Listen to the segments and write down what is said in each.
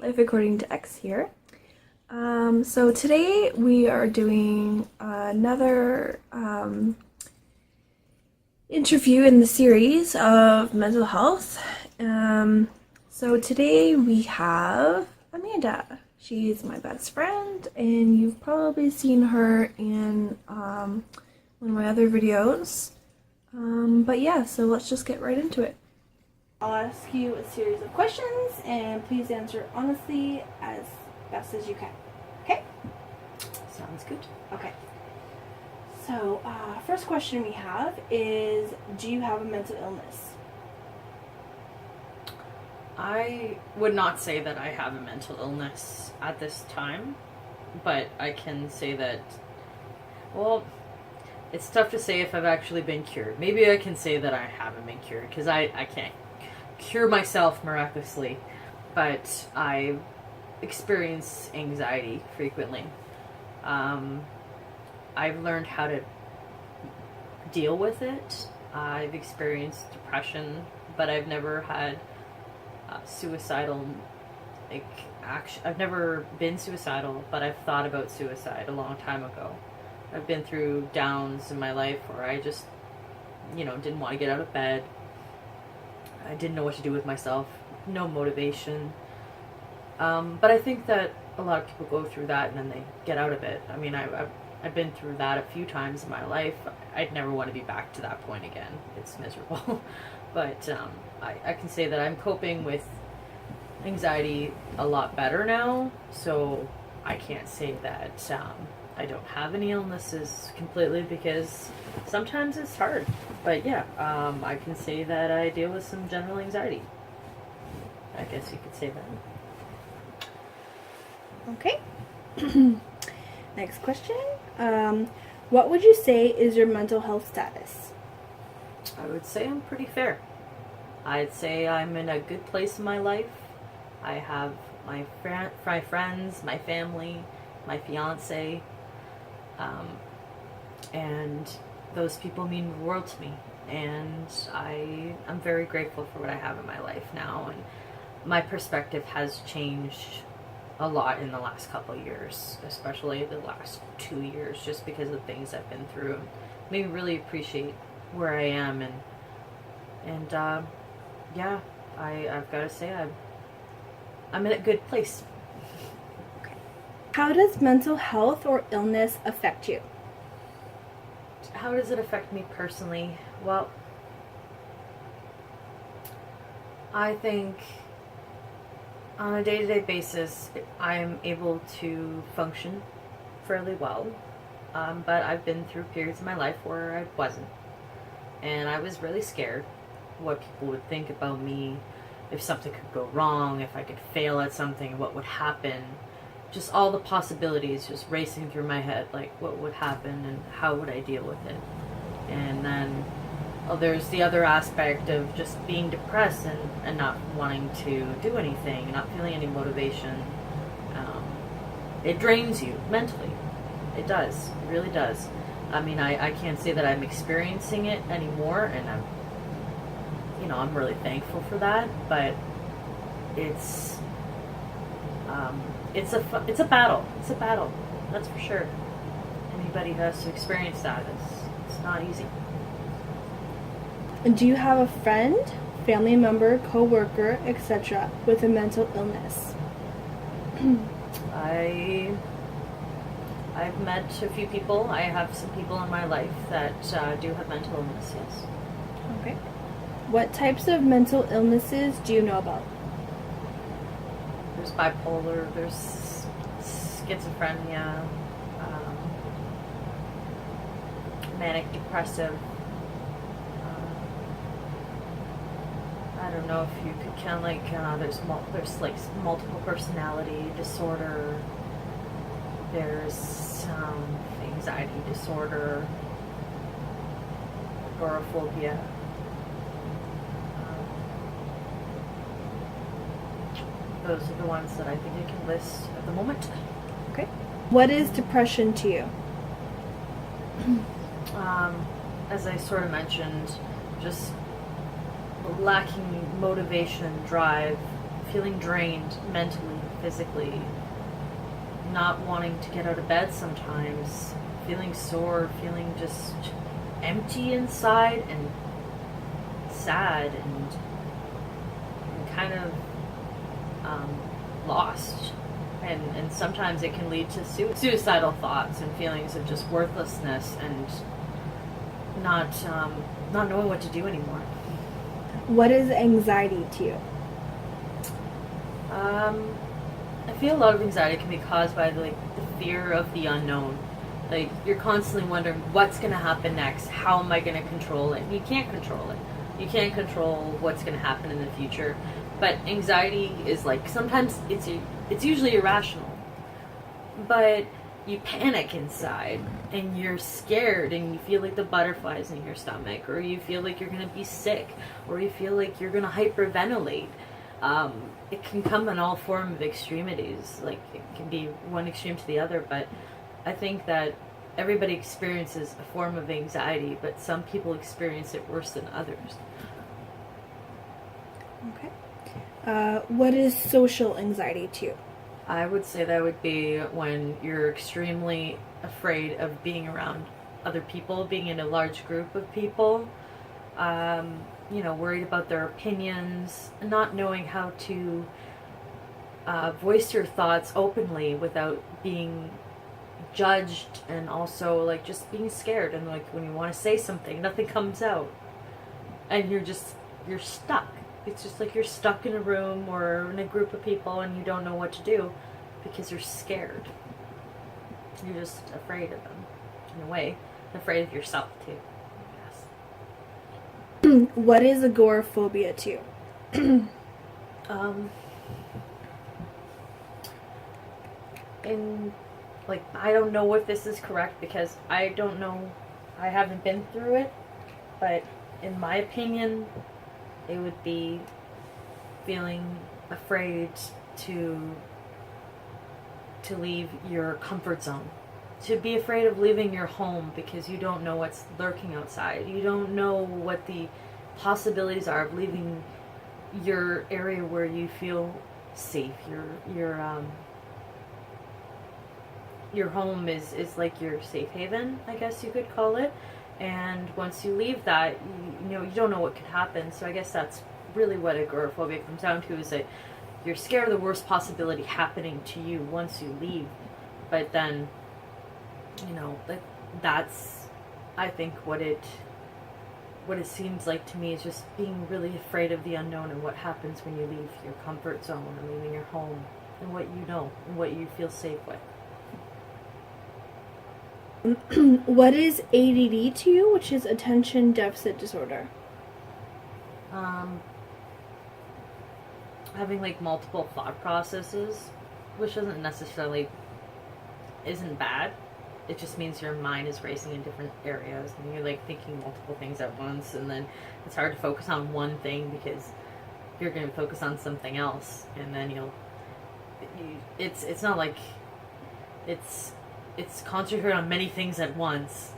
Life According to X here. So today we are doing another interview in the series of mental health. So today we have Amanda. She's my best friend, and you've probably seen her in one of my other videos. But yeah, so let's just get right into it. I'll ask you a series of questions, and please answer honestly as best as you can. Okay? Sounds good. Okay. So, first question we have is, do you have a mental illness? I would not say that I have a mental illness at this time, but I can say that, well, it's tough to say if I've actually been cured. Maybe I can say that I haven't been cured, because I can't cure myself miraculously, but I experience anxiety frequently. I've learned how to deal with it. I've experienced depression, but I've never had suicidal action. I've never been suicidal, but I've thought about suicide a long time ago. I've been through downs in my life where I just, didn't want to get out of bed. I didn't know what to do with myself. No motivation. But I think that a lot of people go through that and then they get out of it. I mean, I've been through that a few times in my life. I'd never want to be back to that point again. It's miserable. But I can say that I'm coping with anxiety a lot better now. So I can't say that I don't have any illnesses completely, because sometimes it's hard. But yeah, I can say that I deal with some general anxiety. I guess you could say that. Okay. Next question. What would you say is your mental health status? I would say I'm pretty fair. I'd say I'm in a good place in my life. I have my friends, my family, my fiance, and those people mean the world to me. And I'm very grateful for what I have in my life now. And my perspective has changed a lot in the last couple of years, especially the last 2 years, just because of things I've been through. Made me really appreciate where I am, and yeah, I've got to say I'm in a good place. Okay. How does mental health or illness affect you? How does it affect me personally? Well, I think on a day-to-day basis, I am able to function fairly well, but I've been through periods in my life where I wasn't, and I was really scared what people would think about me, if something could go wrong, if I could fail at something, what would happen. Just all the possibilities just racing through my head, like what would happen and how would I deal with it. And then there's the other aspect of just being depressed and not wanting to do anything, not feeling any motivation. It drains you mentally. It does. It really does. I mean, I can't say that I'm experiencing it anymore, and I'm really thankful for that, but it's a battle. It's a battle. That's for sure. Anybody who has to experience that, it's not easy. Do you have a friend, family member, co-worker, etc. with a mental illness? I've met a few people. I have some people in my life that do have mental illness, yes. Okay. What types of mental illnesses do you know about? There's bipolar, there's schizophrenia, manic depressive. I don't know if you could count, there's multiple personality disorder. There's anxiety disorder, agoraphobia. Those are the ones that I think I can list at the moment. Okay. What is depression to you? As I sort of mentioned, just lacking motivation, drive, feeling drained mentally, physically, not wanting to get out of bed sometimes, feeling sore, feeling just empty inside and sad and kind of lost. And sometimes it can lead to suicidal thoughts and feelings of just worthlessness and not knowing what to do anymore. What is anxiety to you? I feel a lot of anxiety can be caused by the fear of the unknown. Like, you're constantly wondering what's going to happen next. How am I going to control it? You can't control it. You can't control what's going to happen in the future. But anxiety is like, sometimes it's usually irrational. But you panic inside and you're scared and you feel like the butterflies in your stomach, or you feel like you're going to be sick, or you feel like you're going to hyperventilate. It can come in all form of extremities. Like, it can be one extreme to the other, but I think that everybody experiences a form of anxiety, but some people experience it worse than others. Okay. What is social anxiety to you? I would say that would be when you're extremely afraid of being around other people, being in a large group of people, worried about their opinions, not knowing how to voice your thoughts openly without being judged, and also like just being scared, and like when you want to say something, nothing comes out, and you're stuck. It's just like you're stuck in a room or in a group of people and you don't know what to do because you're scared. You're just afraid of them, in a way. Afraid of yourself, too, I guess. What is agoraphobia to you? I don't know if this is correct because I don't know, I haven't been through it, but in my opinion, it would be feeling afraid to leave your comfort zone. To be afraid of leaving your home because you don't know what's lurking outside. You don't know what the possibilities are of leaving your area where you feel safe. Your home is like your safe haven, I guess you could call it. And once you leave that, you don't know what could happen. So I guess that's really what agoraphobia comes down to, is that you're scared of the worst possibility happening to you once you leave. But then, that's, I think, what it seems like to me, is just being really afraid of the unknown and what happens when you leave your comfort zone and leaving your home and what you know and what you feel safe with. What is ADD to you, which is attention deficit disorder? Having like multiple thought processes, which isn't bad. It just means your mind is racing in different areas and you're like thinking multiple things at once, and then it's hard to focus on one thing because you're going to focus on something else, and then it's not like it's concentrated on many things at once.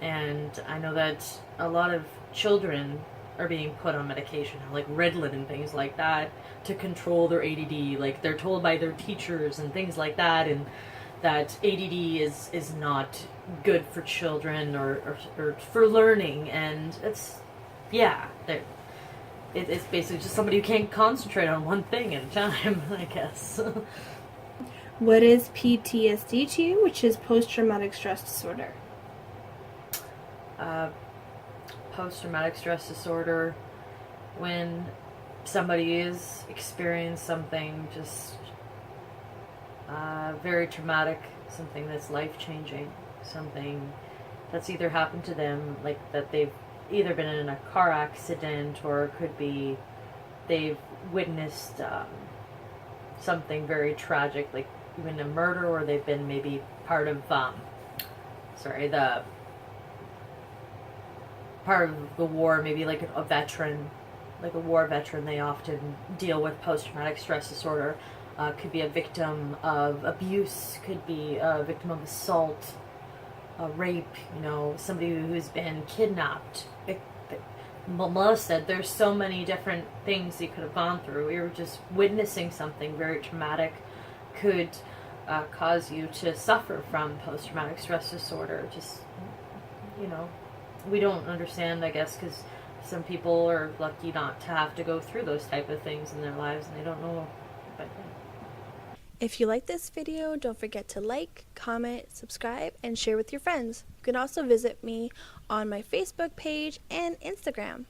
And I know that a lot of children are being put on medication, like Ritalin and things like that, to control their ADD. Like, they're told by their teachers and things like that, and that ADD is not good for children or for learning. And it's basically just somebody who can't concentrate on one thing at a time, I guess. What is P.T.S.D to you, which is post-traumatic stress disorder? Post-traumatic stress disorder, when somebody is experiencing something just very traumatic, something that's life-changing, something that's either happened to them, like that they've either been in a car accident, or it could be they've witnessed something very tragic, like even a murder, or they've been maybe part of the war, maybe like a veteran, like a war veteran. They often deal with post-traumatic stress disorder. Could be a victim of abuse, could be a victim of assault, rape, somebody who's been kidnapped. molested, there's so many different things you could have gone through. You're just witnessing something very traumatic could cause you to suffer from post-traumatic stress disorder. Just, you know, we don't understand, I guess, because some people are lucky not to have to go through those type of things in their lives, and they don't know. But If you like this video, don't forget to like, comment, subscribe, and share with your friends. You can also visit me on my Facebook page and Instagram.